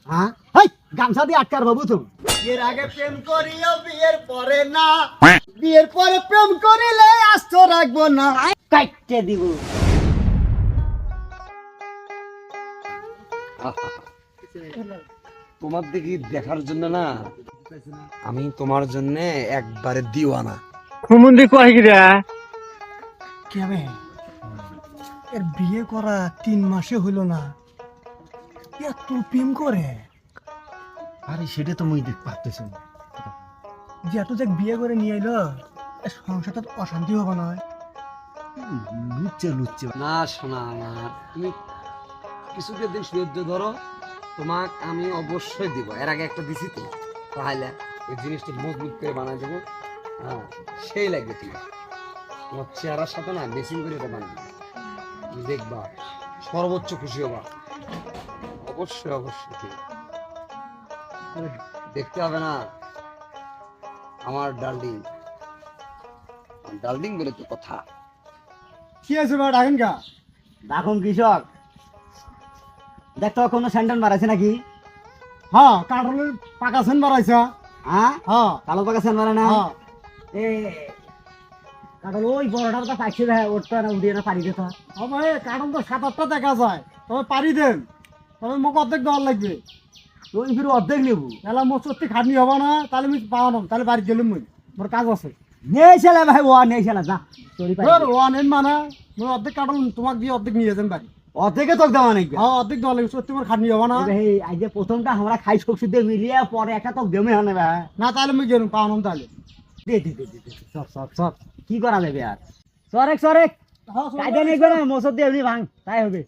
হ্যাঁ হাই গামছা দিয়ে আটকার বাবু তুমি বিয়ের আগে প্রেম করিও বিয়ের পরে না, বিয়ের পরে প্রেম করিলে আস্ত রাখবো না। কাটতে দিব। তোমার দিকে দেখার জন্য না আমি তোমার জন্য একবারে দিওয়ানা। কুমুন্দি কয় গিরা কেবে এর বিয়ে করা 3 মাসে হইল না, এত প্রেম করে? আরে সেটা তো মুই দেখ পারতেছ না। যে এত দেখ বিয়ে করে নিয়ে এলো, সংসারটা অশান্তি হবে না? লুচ্চে লুচ্চে না শোনা আমার, তুমি কিছুকে দিন সহ্য ধরো, তোমাক আমি অবশ্যই দিব। এর আগে একটা দিছি তো, তাহলে এই জিনিসটা মজবুত করে বানাই দেবো। হ্যাঁ সেই লাগবে ঠিক আছে। তোমার চেহারার সাথে না মেশিন করে এটা বানাবো, তুমি দেখবা সর্বোচ্চ খুশি হবা। অবশ্যই অবশ্যই ঠিক আছে। দেখতে হবে না আমার ডার্লিং, ডার্লিং বলে তো কথা। কি আছে বা ডাকেন কা? দেখুন কৃষক, দেখতো কোনো স্যান্ডন বাড়াইছে নাকি? হ্যাঁ, কাঠলের পাকা সেন বাড়াইছা। হ্যাঁ হ্যাঁ কালো পাকা স্যান্ড বাড়ায় না? হ্যাঁ, এ কাটল ওই বড়টার তো পাইছে ভাই, ওরটা না উঠিয়ে না পারি দিত। ভাই কাঠল তো 7-8টা দেখা যায়, তবে পারি দেন, তবে মোক অর্ধেক দেওয়ার লাগবে। তুই ফির অর্ধেক নেবো? এলা মোর সত্যি খাটনি হবো না, তাহলে আমি পাওয়ানো, তাহলে বাড়ি গেলাম মুই, মোর কাজ আছে। নেই ছেলে ভাই, ও নেই ছেলে, যা তোরই পাই। ওয়ান এন মানা মোর অর্ধেক কাঠল তোমাক দিয়ে অর্ধেক নিয়ে যাবেন বাড়ি। অর্ধেকে তোক দেওয়া নাকি? হ্যাঁ, অর্ধেক দেওয়ার লাগবে, সত্যি মোর খাটনি হবো না। এই আজ যে প্রথমটা আমরা খাই সবজি দিয়ে মিলিয়ে পরে একটা তোক দেমে হনে ভাই। না তাহলে মুই গেলাম পাওয়ানো তাহলে। দে দে দে দে দে, সব সব সব কি করা যাবে আর? সরেক সরেক কাজে নেবে না, মসদ দিয়ে এমনি ভাঙ, তাই হবে।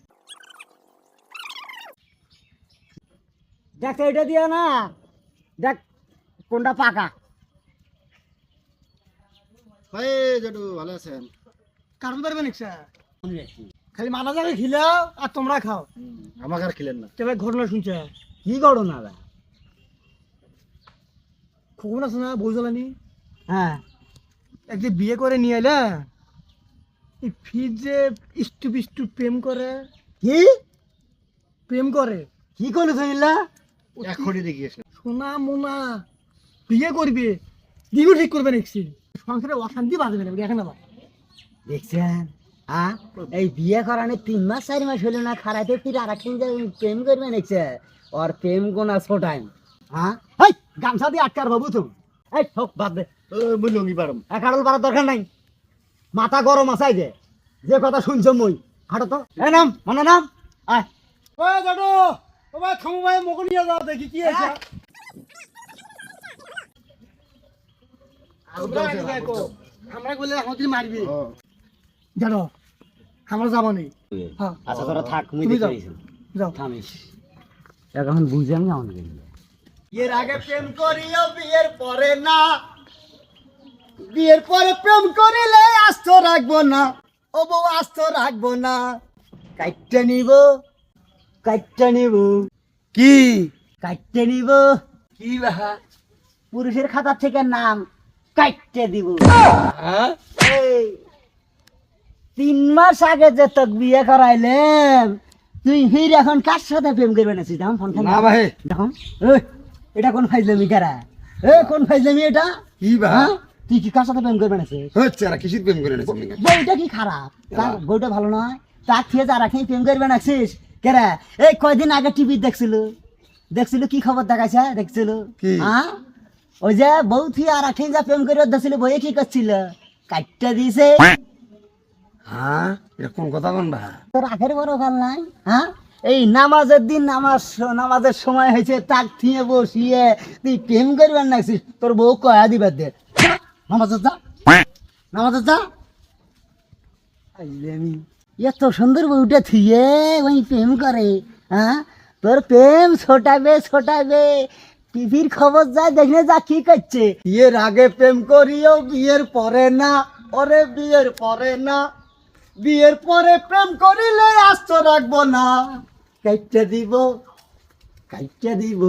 দেখ এটা দিয়ে না, দেখ কোনটা পাকা। ভাই জেঠু ভালো আছেন? কারণ পারবে নিকছা খালি মানা যাবে খিলাও আর তোমরা খাও, আমাকে আর খিলেন না। তবে ঘটনা শুনছে? কি করো না ভাই? খবর আছে না, বুঝলানি হ্যাঁ একদিন বিয়ে করে নিয়ে এলে এই ফির যে স্টুপ স্টুপ প্রেম করে। কি প্রেম করে কি করলি তুই ইল্লা? এখনই দেখিয়েছে সোনা মোনা বিয়ে করবে, দিনও ঠিক করবে দেখছি, সংসারে অশান্তি বাঁধবে না দেখেন আবার। দেখছেন হ্যাঁ, এই বিয়ে করানো 3 মাস 4 মাস হলো না, খারাইতে ফির আর একদিন প্রেম করবে দেখছে। ওর প্রেম কোনা ছোটাই হ্যাঁ, এই গামছা দিয়ে আটকার বাবু তুমি। এই হোক বাদ দে, মুই লঙ্গি পারম। কাটল পারার দরকার নাই, মাথা গরম আসাই যে কথা শুনছো মই। হাঁটো তো, এই নাম মানে নাম আয়। ও জানো ও ভাই থামো ভাই, মোকে নিয়ে যাও দেখি কি আছে। আমরা বলে আমাদের মারবি জানো, আমরা যাবো নি। হ্যাঁ আচ্ছা তোরা থাক, মুই তুমি যাও, দেখি যাও। থামিস এখন বুঝে আমি আমার বিয়ের আগে প্রেম করিও বিয়ের পরে না, বিয়ের পরে প্রেম করিলে আস্ত রাখবো না। ও বউ আস্ত রাখবো না, কাটতে নিব, কাটতে নিব, কি কাটতে নিব। কি বাহা? পুরুষের খাতা থেকে নাম কাটতে দিব। হ্যাঁ? এই 3 মাস আগে যে তোকে বিয়ে করাইলাম, তুই ফির এখন কার সাথে প্রেম করবে না? তুই ফোন না ভাই। দেখুন এটা কোন ফাইজলামি কারা? কোন ফাইজলামি এটা? কি বাহা? হ্যাঁ? তুই কি কার সাথে প্রেম করবে না? হচ্ছে না কিসির প্রেম করে নেছে? বউটা কি খারাপ? তার বউটা ভালো নয়? তার থেকে যারা খেয়ে প্রেম করবে না কেরা? এই কয়দিন আগে টিভি দেখছিল কি খবর দেখাইছে? দেখছিল কি? হ্যাঁ, ওই যে বউ থি আর আঠেন যা প্রেম করে দেখছিল, বইয়ে কি করছিল? কাটটা দিয়েছে। হ্যাঁ এটা কোন কথা কোন বাহা? তোর আখের বড় গাল নাই? হ্যাঁ, এই নামাজের দিন নামাজের সময় হয়েছে, তাক থিয়ে বসিয়ে তুই প্রেম করবেন না? তোর বউ কয়া দিবার দে, নামাজে যা, নামাজে যা। আমি এত সুন্দর বউটা থিয়ে ওই প্রেম করে? হ্যাঁ, তোর প্রেম ছোটাবে টিভির খবর যায় দেখলে যা কি করছে। বিয়ের আগে প্রেম করিও বিয়ের পরে না, ওরে বিয়ের পরে না, বিয়ের পরে প্রেম করিলে আস্ত রাখবো না। কাইটটা দিব, কাইটটা দিব।